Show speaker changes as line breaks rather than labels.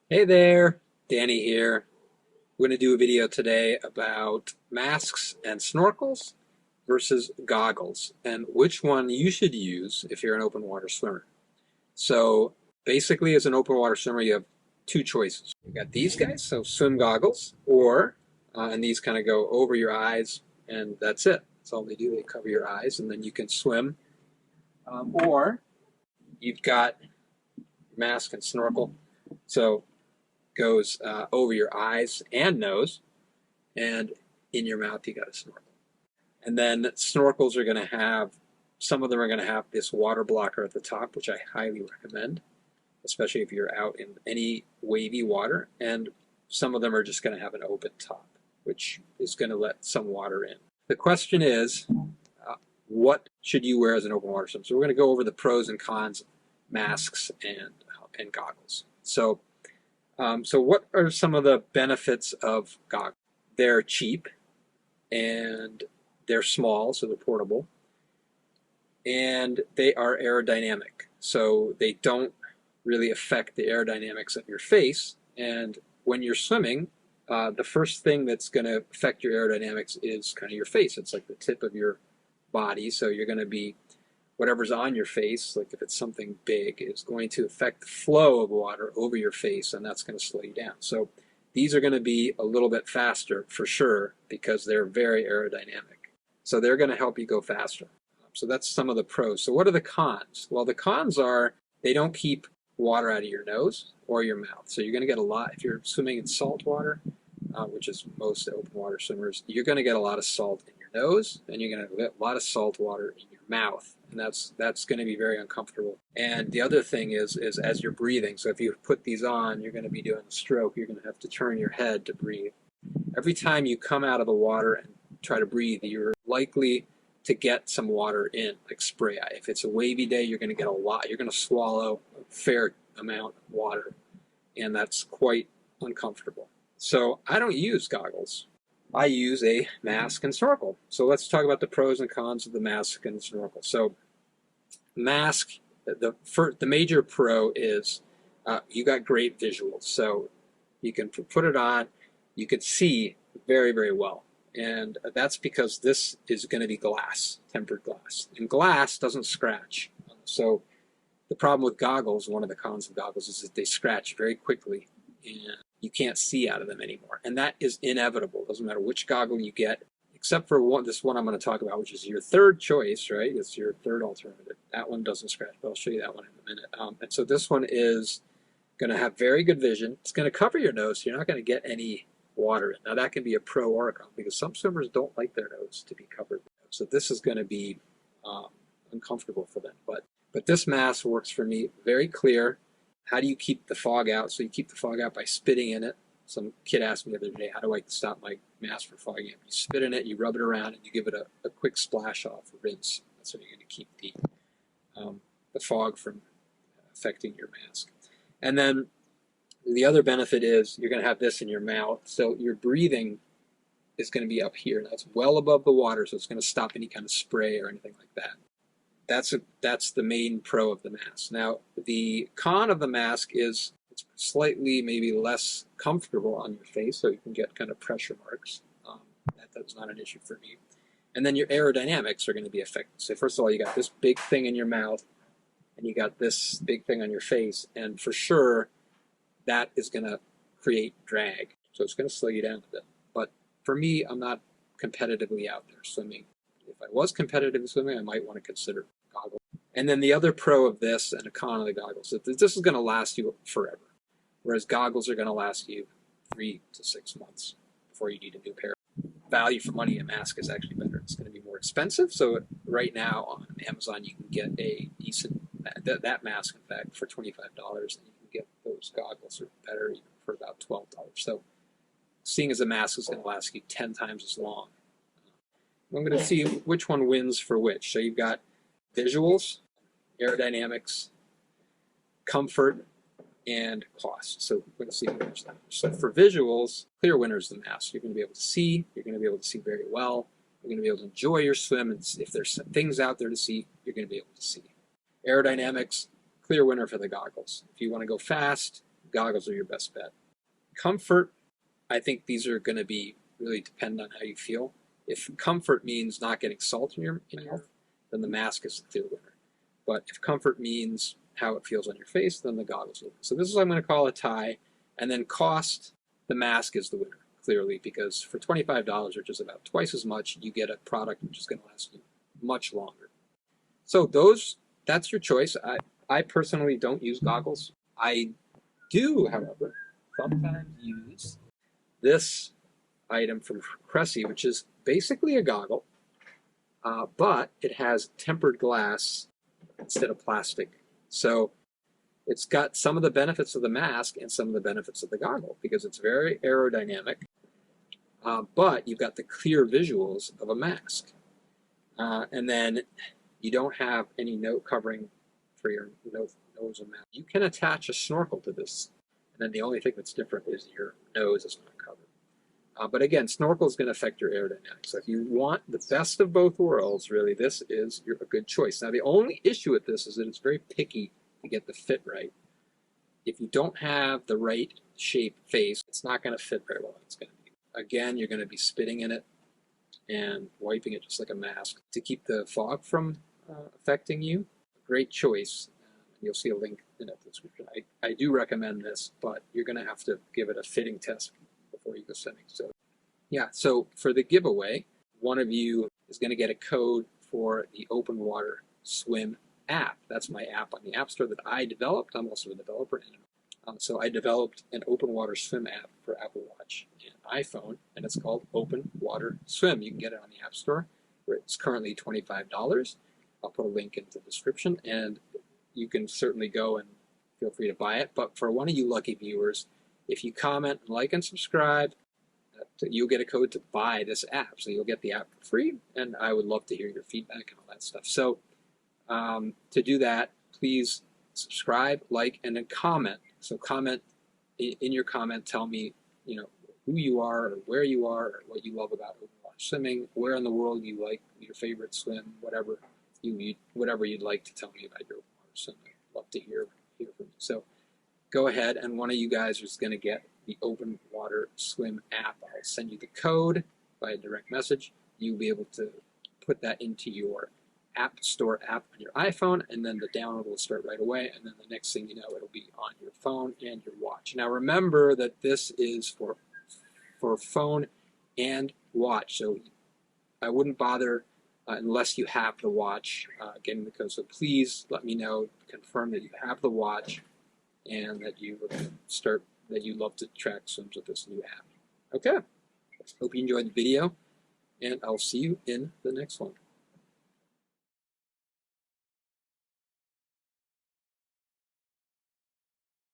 Hey there, Danny here. We're going to do a video today about masks and snorkels versus goggles and which one you should use if you're an open water swimmer. So basically, as an open water swimmer, you have two choices. You got these guys, so swim goggles, and these kind of go over your eyes, and that's it. That's all they do. They cover your eyes, and then you can swim. Or you've got mask and snorkel. So goes over your eyes and nose, and in your mouth you got a snorkel. And then snorkels are going to have, some of them are going to have this water blocker at the top, which I highly recommend, especially if you're out in any wavy water. And some of them are just going to have an open top, which is going to let some water in. The question is, what should you wear as an open water swimmer? So we're going to go over the pros and cons of masks and goggles. So what are some of the benefits of goggles? They're cheap, and they're small, so they're portable, and they are aerodynamic, so they don't really affect the aerodynamics of your face. And when you're swimming, the first thing that's going to affect your aerodynamics is kind of your face. It's like the tip of your body, so you're going to be, whatever's on your face, like if it's something big, is going to affect the flow of water over your face, and that's going to slow you down. So these are going to be a little bit faster for sure because they're very aerodynamic. So they're going to help you go faster. So that's some of the pros. So what are the cons? Well, the cons are they don't keep water out of your nose or your mouth. So you're going to get a lot, if you're swimming in salt water, which is most open water swimmers, you're going to get a lot of salt in your nose, and you're going to get a lot of salt water in your mouth, and that's going to be very uncomfortable. And the other thing is as you're breathing, so if you put these on, you're going to be doing a stroke, you're going to have to turn your head to breathe. Every time you come out of the water and try to breathe, you're likely to get some water in, like spray. If it's a wavy day, you're going to get a lot. You're going to swallow a fair amount of water, and that's quite uncomfortable. So I don't use goggles. I use a mask and snorkel. So let's talk about the pros and cons of the mask and snorkel. So mask, the major pro is you got great visuals. So you can put it on, you can see very, very well. And that's because this is going to be glass, tempered glass. And glass doesn't scratch. So the problem with goggles, one of the cons of goggles, is that they scratch very quickly, and you can't see out of them anymore. And that is inevitable. It doesn't matter which goggle you get, except for this one I'm going to talk about, which is your third choice, right? It's your third alternative. That one doesn't scratch, but I'll show you that one in a minute. And so this one is going to have very good vision. It's going to cover your nose, so you're not going to get any water in. Now that can be a pro or a con, because some swimmers don't like their nose to be covered. So this is going to be uncomfortable for them. But this mask works for me. Very clear. How do you keep the fog out? So you keep the fog out by spitting in it. Some kid asked me the other day, how do I stop my mask from fogging up? You spit in it, you rub it around, and you give it a quick splash off, rinse. That's how you're going to keep the fog from affecting your mask. And then the other benefit is you're going to have this in your mouth. So your breathing is going to be up here. Now it's well above the water, so it's going to stop any kind of spray or anything like that. That's the main pro of the mask. Now, the con of the mask is it's slightly maybe less comfortable on your face, so you can get kind of pressure marks. That's not an issue for me. And then your aerodynamics are going to be affected. So first of all, you got this big thing in your mouth, and you got this big thing on your face, and for sure, that is going to create drag. So it's going to slow you down a bit. But for me, I'm not competitively out there swimming. If I was competitive swimming, I might want to consider goggles. And then the other pro of this and a con of the goggles is that this is going to last you forever, whereas goggles are going to last you 3 to 6 months before you need a new pair. Value for money, a mask is actually better. It's going to be more expensive. So right now on Amazon, you can get a decent, that mask, in fact, for $25, and you can get those goggles or better even for about $12. So seeing as a mask is going to last you 10 times as long, I'm going to see which one wins for which. So you've got visuals, aerodynamics, comfort, and cost. So we're going to see who wins that. So for visuals, clear winner is the mask. You're going to be able to see. You're going to be able to see very well. You're going to be able to enjoy your swim. And if there's things out there to see, you're going to be able to see. Aerodynamics, clear winner for the goggles. If you want to go fast, goggles are your best bet. Comfort, I think these are going to be really depend on how you feel. If comfort means not getting salt in your mouth, then the mask is the clear winner. But if comfort means how it feels on your face, then the goggles will win. So this is what I'm going to call a tie. And then cost, the mask is the winner, clearly, because for $25, which is about twice as much, you get a product which is going to last you much longer. So that's your choice. I personally don't use goggles. I do, however, sometimes use this item from Cressy, which is basically a goggle, but it has tempered glass instead of plastic. So it's got some of the benefits of the mask and some of the benefits of the goggle because it's very aerodynamic, but you've got the clear visuals of a mask. And then you don't have any note covering for your nose and mouth. You can attach a snorkel to this, and then the only thing that's different is your nose is not covered. But again, snorkel is going to affect your aerodynamics. So if you want the best of both worlds, really, this is a good choice. Now, the only issue with this is that it's very picky to get the fit right. If you don't have the right shape face, it's not going to fit very well. It's going to be, again, you're going to be spitting in it and wiping it just like a mask to keep the fog from affecting you. Great choice. You'll see a link in the description. I do recommend this, but you're going to have to give it a fitting test before you go swimming. So yeah, so for the giveaway, one of you is going to get a code for the Open Water Swim app. That's my app on the App Store that I developed. I'm also a developer. So I developed an Open Water Swim app for Apple Watch and iPhone, and it's called Open Water Swim. You can get it on the App Store, where it's currently $25. I'll put a link in the description, and you can certainly go and feel free to buy it. But for one of you lucky viewers, if you comment, like, and subscribe, you'll get a code to buy this app. So you'll get the app for free, and I would love to hear your feedback and all that stuff. So to do that, please subscribe, like, and then comment. So comment in your comment, tell me, who you are, or where you are, or what you love about open water swimming, where in the world you like your favorite swim, whatever you'd like to tell me about your open water swim. I'd love to hear from you. So go ahead, and one of you guys is going to get the Open Water Swim app. I'll send you the code by a direct message. You'll be able to put that into your App Store app on your iPhone, and then the download will start right away, and then the next thing you know, it'll be on your phone and your watch. Now remember that this is for phone and watch, so I wouldn't bother unless you have the watch getting the code. So please let me know, confirm that you have the watch, and that you love to track swims with this new app. Okay, hope you enjoyed the video, and I'll see you in the next one.